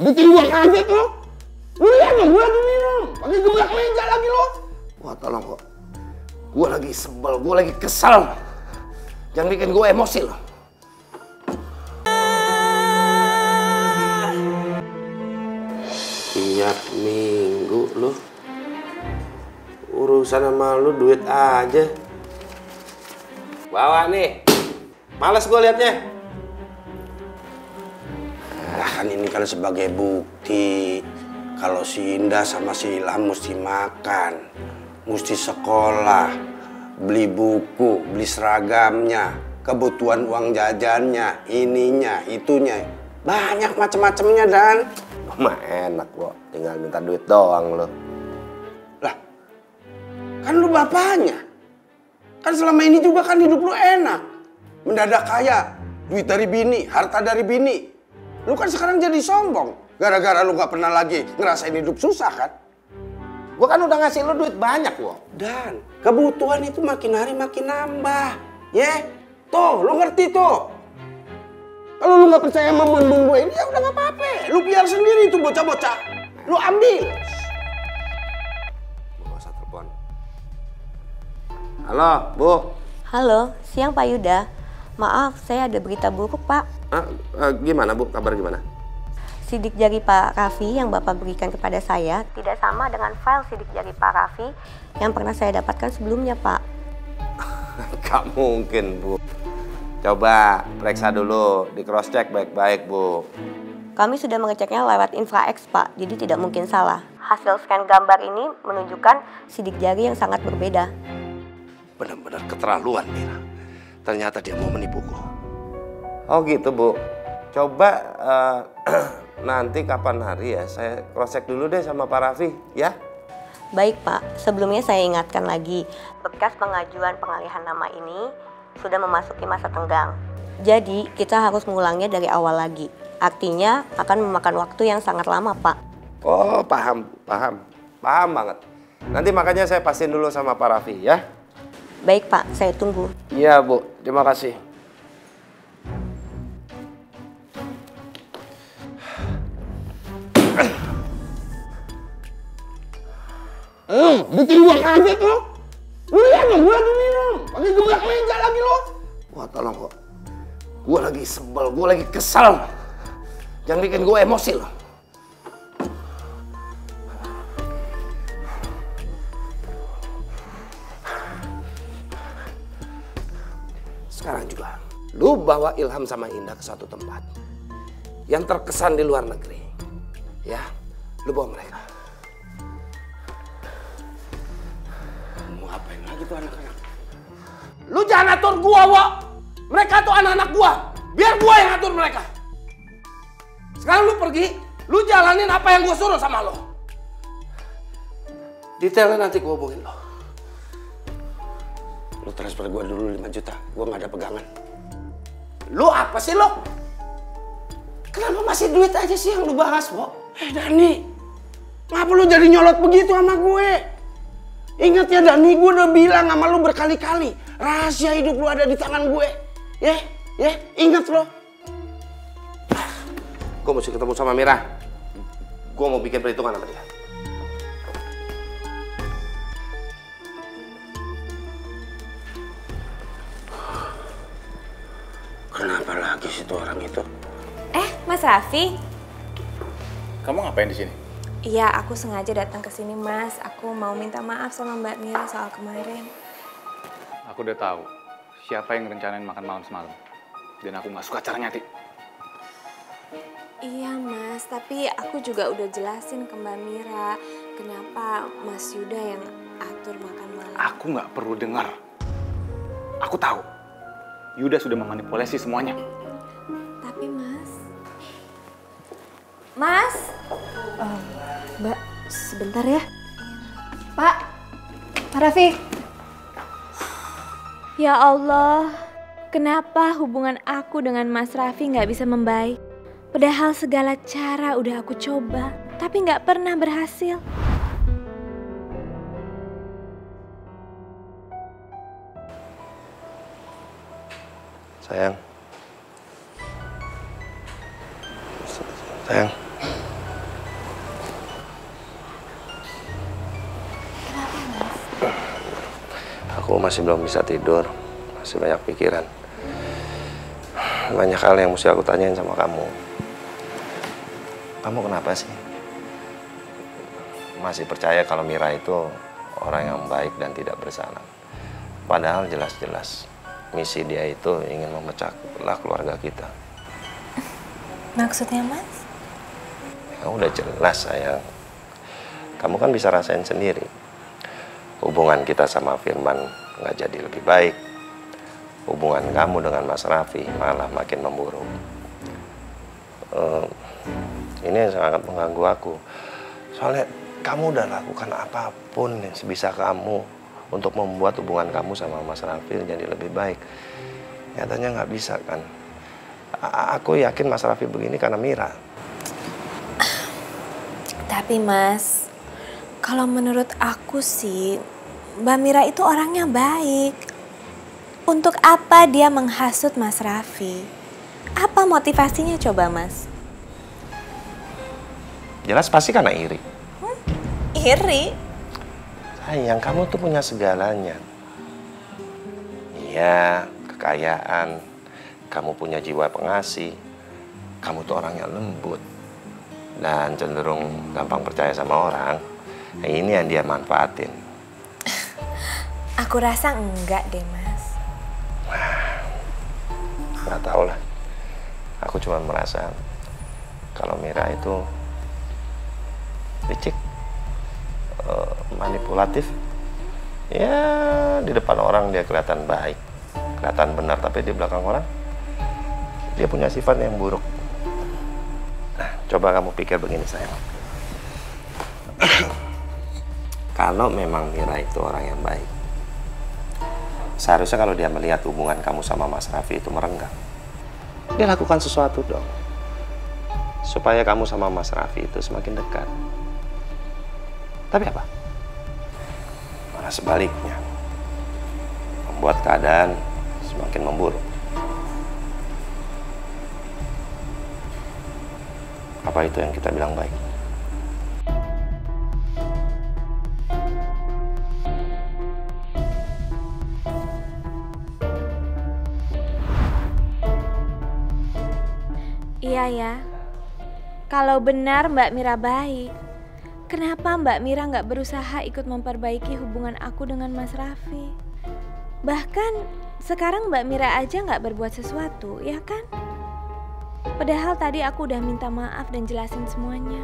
Bikin gua kaget lo. Lu lihat dong, gua lagi minum. Pakai gebrak meja lagi lo. Wah tolong kok. Gua lagi sebel, gua lagi kesal. Jangan bikin gua emosi lo. Tiap minggu lu urusan sama lu duit aja. Bawa nih. Males gua liatnya. Kan ini kan sebagai bukti kalau si Indah sama si Ilham mesti makan, mesti sekolah, beli buku, beli seragamnya, kebutuhan uang jajannya, ininya, itunya, banyak macam-macamnya Dan. Mah enak kok, tinggal minta duit doang lo. Lah, kan lu bapaknya, kan selama ini juga kan hidup lu enak, mendadak kaya, duit dari bini, harta dari bini. Lu kan sekarang jadi sombong, gara-gara lu gak pernah lagi ngerasain hidup susah kan? Gua kan udah ngasih lu duit banyak loh. Dan kebutuhan itu makin hari makin nambah. Ya, tuh lu ngerti tuh. Kalau lu gak percaya sama bun-bun gue ini ya udah gak apa-apa. Lu biar sendiri itu bocah-bocah. Lu ambil. Gak usah telepon. Halo, Bu. Halo, siang Pak Yuda. Maaf, saya ada berita buruk, Pak. Gimana Bu, kabar gimana? Sidik jari Pak Raffi yang Bapak berikan kepada saya tidak sama dengan file sidik jari Pak Raffi yang pernah saya dapatkan sebelumnya, Pak. Gak mungkin, Bu. Coba periksa dulu, di cross check baik-baik, Bu. Kami sudah mengeceknya lewat InfraX, Pak, jadi tidak mungkin salah. Hasil scan gambar ini menunjukkan sidik jari yang sangat berbeda. Benar-benar keterlaluan, Mira. Ternyata dia mau menipuku. Oh gitu, Bu. Coba nanti kapan hari ya, saya cross check dulu deh sama Pak Raffi, ya? Baik, Pak. Sebelumnya saya ingatkan lagi, berkas pengajuan pengalihan nama ini sudah memasuki masa tenggang. Jadi, kita harus mengulangnya dari awal lagi. Artinya, akan memakan waktu yang sangat lama, Pak. Oh, paham. Paham banget. Nanti makanya saya pastiin dulu sama Pak Raffi, ya? Baik, Pak. Saya tunggu. Iya, Bu. Terima kasih. Bikin gua kaget lo. Lu lihat dong, gua lagi minum. Pakai gebrak meja lagi lo. Wah, tolong kok. Gua lagi sebel, gua lagi kesal. Jangan bikin gua emosi lo. Sekarang juga, lu bawa Ilham sama Indah ke suatu tempat yang terkesan di luar negeri. Ya, lu bawa mereka. Mau ngapain lagi tuh anak-anak? Lu jangan atur gua, Wak. Mereka tuh anak-anak gua. Biar gua yang atur mereka. Sekarang lu pergi, lu jalanin apa yang gua suruh sama lo. Detailnya nanti gua hubungin lo. Lu transfer gua dulu 5 juta, gua gak ada pegangan. Lu apa sih lo? Kenapa masih duit aja sih yang lu bahas, Wak? Dani, ngapa lu jadi nyolot begitu sama gue? Ingat ya Dani, gue udah bilang sama lu berkali-kali, rahasia hidup lu ada di tangan gue. Ya, ingat lo. Gue mesti ketemu sama Mira. Gue mau bikin perhitungan sama dia. Kenapa lagi sih tuh orang itu? Mas Raffi. Kamu ngapain di sini? Iya, aku sengaja datang ke sini, Mas. Aku mau minta maaf sama Mbak Mira soal kemarin. Aku udah tahu siapa yang rencanain makan malam semalam. Dan aku nggak suka caranya, Ti. Iya, Mas. Tapi aku juga udah jelasin ke Mbak Mira kenapa Mas Yuda yang atur makan malam. Aku nggak perlu dengar. Aku tahu. Yuda sudah memanipulasi semuanya. Tapi, Mas. Mbak, sebentar ya. Pak Raffi. Ya Allah, kenapa hubungan aku dengan Mas Raffi nggak bisa membaik? Padahal segala cara udah aku coba, tapi nggak pernah berhasil. Sayang, Sayang. Kenapa, Mas? Aku masih belum bisa tidur. Masih banyak pikiran. Banyak hal yang mesti aku tanyain sama kamu. Kamu kenapa sih? Masih percaya kalau Mira itu orang yang baik dan tidak bersalah. Padahal jelas-jelas misi dia itu ingin memecah belah keluarga kita. Maksudnya, Mas? Ya udah jelas sayang. Kamu kan bisa rasain sendiri. Hubungan kita sama Firman nggak jadi lebih baik. Hubungan kamu dengan Mas Raffi malah makin memburuk. Ini sangat mengganggu aku. Soalnya kamu udah lakukan apapun yang sebisa kamu untuk membuat hubungan kamu sama Mas Raffi jadi lebih baik. Nyatanya nggak bisa kan. Aku yakin Mas Raffi begini karena Mira. Tapi Mas, kalau menurut aku sih, Mbak Mira itu orangnya baik. Untuk apa dia menghasut Mas Raffi? Apa motivasinya coba, Mas? Jelas pasti karena iri. Iri? Sayang, kamu tuh punya segalanya. Iya, kekayaan. Kamu punya jiwa pengasih. Kamu tuh orang yang lembut. Dan cenderung gampang percaya sama orang. Nah, ini yang dia manfaatin. Aku rasa enggak deh, Mas. Nggak tahu lah. Aku cuma merasa kalau Mira itu licik, manipulatif. Ya, di depan orang dia kelihatan baik, kelihatan benar, tapi di belakang orang dia punya sifat yang buruk. Nah, coba kamu pikir begini sayang. Kalau memang Mira itu orang yang baik, seharusnya kalau dia melihat hubungan kamu sama Mas Raffi itu merenggang, dia lakukan sesuatu dong, supaya kamu sama Mas Raffi itu semakin dekat. Tapi apa? Malah sebaliknya, membuat keadaan semakin memburuk. Apa itu yang kita bilang baik? Iya ya, kalau benar Mbak Mira baik, kenapa Mbak Mira nggak berusaha ikut memperbaiki hubungan aku dengan Mas Raffi? Bahkan sekarang Mbak Mira aja nggak berbuat sesuatu, ya kan? Padahal tadi aku udah minta maaf dan jelasin semuanya.